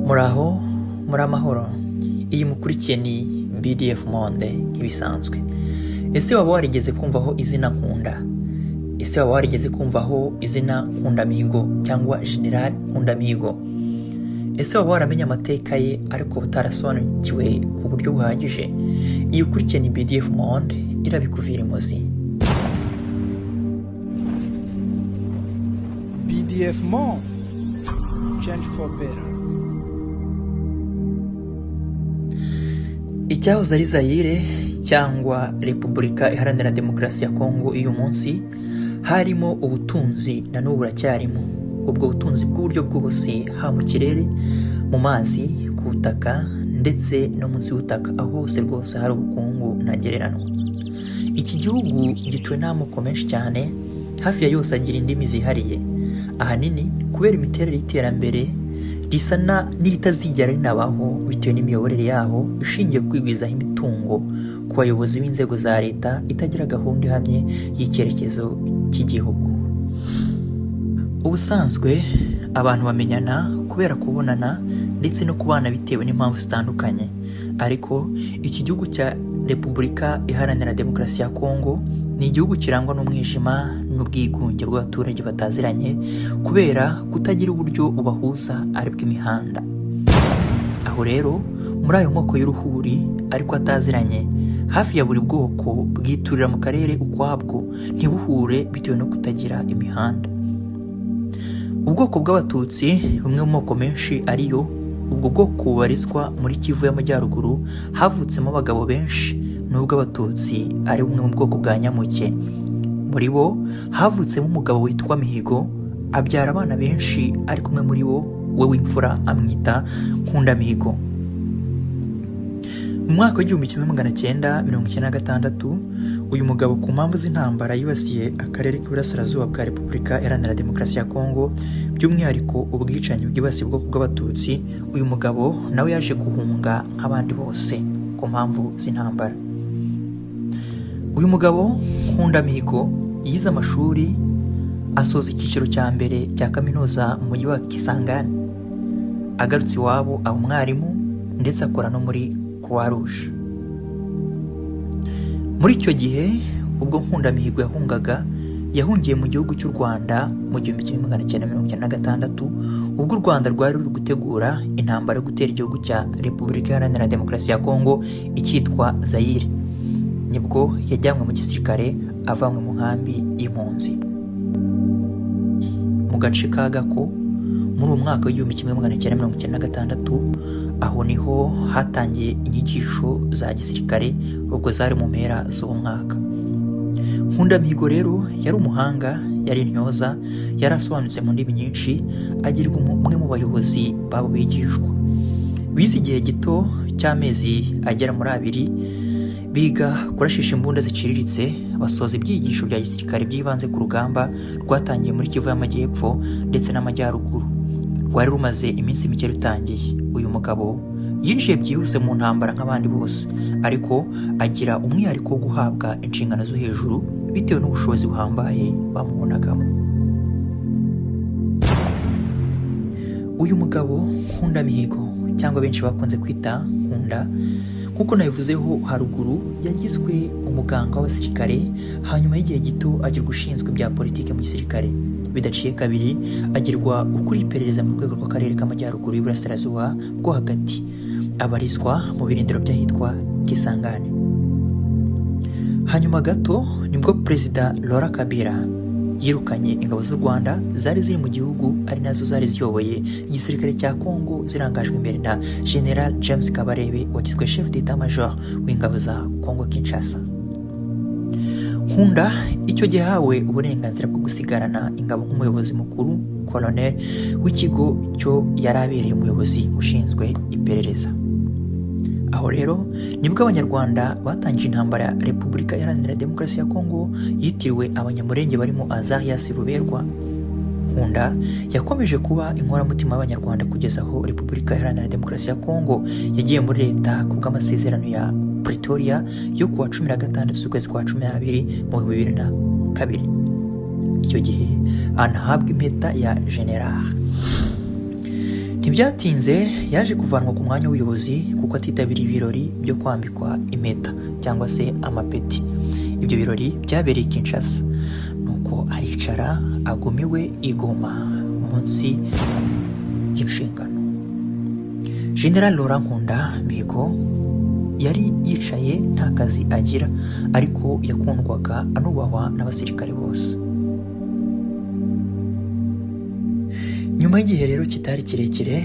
Muraho, muramahoro. Iyi mukurikiye ni BDF Monde nk'ibisanzwe. Ese waba warigeze kumvaho izina Nkunda? Ese waba warigeze kumvaho izina Nkundamihigo cyangwa General Nkundamihigo? Ese waba waramenye amateka ye ariko utarasobanukiwe ku buryo buhagije? Iyi ukurikiye ni BDF Monde irabikuvira imuzi. BDF Monde, change for better. Icyahoze ari Zaire cyangwa Repubulika Iharanira Demokarasi ya Kongo uyu munsi harimo ubutunzi na n'ubu buracyarimo. Ubwo butunzi bw'uburyo bwose ha mu kirere, mu mazi, ku butaka ndetse no munsi y'ubutaka, aho hose rwose hari ubukungu ntagereranywa. Iki gihugu gituwe n'amoko menshi cyane, hafi ya yose agira indimi zihariye. Ahanini kubera imiterere y'iterambere risa n'iritazigera rinabaho bitewe n'imiyoborere yaho ishingiye kwigwizaho imitungo ku bayobozi b'inzego za leta itagira gahunda ihamye y'icyerekezo cy'igihugu. Ubusanzwe abantu bamenyana kubera kubonana ndetse no kubana bitewe n'impamvu zitandukanye, ariko iki gihugu cya Repubulika Iharanira Demokarasi ya Kongo ni igihugu kirangwa n'umwijima n'ubwigunge bw'abaturage bataziranye kubera kutagira uburyo bubahuza ari bw'imihanda. Aho rero muri ayo moko y'uruhuri ariko ataziranye, hafi ya buri bwoko bwiturira mu karere ukwabwo ntibuhure bitewe no kutagira imihanda. Ubwoko bw'Abatutsi, bumwe mu moko menshi ariyo, ubwo bwoko bubarizwa muri Kivu y'Amajyaruguru, havutsemo abagabo benshi, nubwo Abatutsi ari bumwe mu bwoko bwa Nyamuke. Muri bo havutsemo umugabo witwa Mihigo, abyara abana benshi, ariko umwe muri bo we w'imfura amwita Nkundamihigo. Mu mwaka w'1996 uyu mugabo ku mpamvu z'intambara yibasiye akarere k'iburasirazuba bwa Repubulika Iharanira Demokarasi ya Kongo, by'umwihariko ubwicanyi bwibasiye ubwoko bw'Abatutsi, uyu mugabo nawe yaje guhunga nk'abandi bose ku mpamvu z'intambara. Uyu mugabo Nkundamihigo yize amashuri, asoza icyiciro cya mbere cya kaminuza mu mujyi wa Kisangani. Agarutse iwabo aba umwarimu ndetse akora no muri Croix Rouge. Muri icyo gihe ubwo Nkundamihigo yahungiye mu gihugu cy'u Rwanda mu 1996, ubwo u Rwanda rwari ruri gutegura intambara yo gutera igihugu cya Repubulika Iharanira Demokarasi ya Kongo icyitwa Zaire. Nibwo yajyanywe mu gisirikare avanywe mu nkambi y'impunzi mu gace ka Gako muri uwo mwaka w'1996. Aho niho hatangiye inyigisho za gisirikare, ubwo zari mu mpera z'uwo mwaka. Nkundamihigo rero yari umuhanga, yari intyoza, yari asobanutse mu ndimi nyinshi, agirwa umwe mu bayobozi babo bigishwa. Bize igihe gito cy'amezi agera muri 2, biga kurashisha imbunda ziciriritse, basoza ibyigisho bya gisirikare by'ibanze ku rugamba rwatangiye muri Kivu y'Amajyepfo ndetse n'Amajyaruguru. Rwari rumaze iminsi mike rutangiye. Uyu mugabo yinjiye byihuse mu ntambara nk'abandi bose, ariko agira umwihariko wo guhabwa inshingano zo hejuru bitewe n'ubushobozi buhambaye bamubonagamo. Uyu mugabo Nkundamihigo, cyangwa benshi bakunze kwita Nkunda, kuko nabivuzeho haruguru, yagizwe umuganga w'abasirikare, hanyuma y'igihe gito agirwa ushinzwe bya politike mu gisirikare. Bidaciye kabiri agirwa ukuri iperereza mu rwego rw'akarere k'Amajyaruguru y'Iburasirazuba bwo hagati, abarizwa mu birindiro by'ahitwa Kisangani. Hanyuma gato nibwo Perezida Laurent Kabila yirukanye ingabo z'u Rwanda zari ziri mu gihugu, ari nazo zari ziyoboye igisirikare cya Kongo, zirangajwe imbere na General James Kabarebe wagizwe chef d'état major w'ingabo za Kongo Kinshasa. Nkunda icyo gihe hawe uburenganzira bwo gusigarana ingabo nk'umuyobozi mukuru, colonel w'ikigo cyo yarabereye umuyobozi ushinzwe iperereza. Aho rero nibwo Abanyarwanda batangije intambara ya Repubulika Iharanira Demokarasi ya Kongo yitiriwe Abanyamurenge barimo Azarias Ruberwa. Nkunda yakomeje kuba inkoramutima y'Abanyarwanda kugeza aho Repubulika Iharanira Demokarasi ya Kongo yagiye muri leta ku bw'amasezerano ya Pretoria yo kuwa 16 z'ukwezi kwa 12 mu 2002. Icyo gihe anahabwa impeta ya General. Ntibyatinze yaje kuvanwa ku mwanya w'ubuyobozi kuko atitabiriye ibirori byo kwambikwa impeta cyangwa se amapeti. Ibyo birori byabereye Kinshasa, nuko aricara agumiwe igoma munsi y'inshingano. General Laurent Nkunda Mihigo yari yicaye nta kazi agira, ariko yakundwaga anubahwa n'abasirikare bose. Nyuma y'igihe rero kitari kirekire,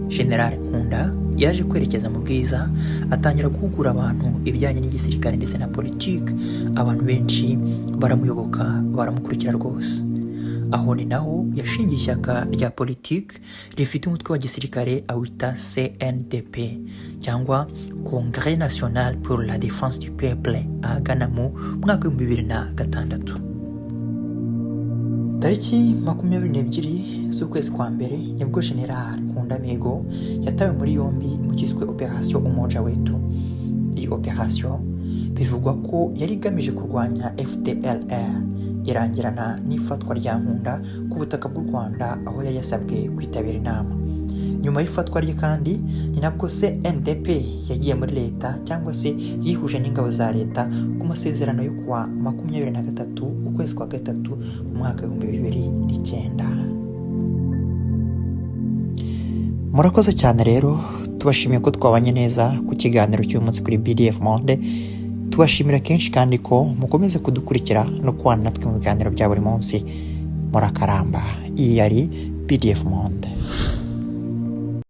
General Nkunda yaje kwerekeza mu Bwiza, atangira guhugura abantu ibijyanye n'igisirikare ndetse na politiki. Abantu benshi baramuyoboka, baramukurikira rwose. Aho ni naho yashingiye ishyaka rya politiki rifite umutwe wa gisirikare awita CNDP cyangwa Congrès National pour la Défense du Peuple, ahagana mu mwaka wa 2006. Tariki 22 z'ukwezi kwa mbere nibwo General Nkunda Mihigo yatawe muri yombi mu kiswe Operation Umoja Wetu. Iyi operation bivugwa ko yari igamije kurwanya FDLR, irangirana n'ifatwa rya Nkunda ku butaka bw'u Rwanda, aho yari yasabwe kwitabira inama. Nyuma y'ifatwa rye kandi ni nabwo CNDP yagiye muri leta cyangwa se yihuje n'ingabo za leta ku masezerano yo kuwa 23 ukwezi kwa gatatu mu mwaka wa 2009. Murakoze cyane rero, tubashimiye ko twabanye neza ku kiganiro cy'umunsi kuri BDF Monde. Tubashimira kenshi kandi ko mukomeze kudukurikira no kubana natwe mu biganiro bya buri munsi. Murakaramba. Iyi yari BDF Monde.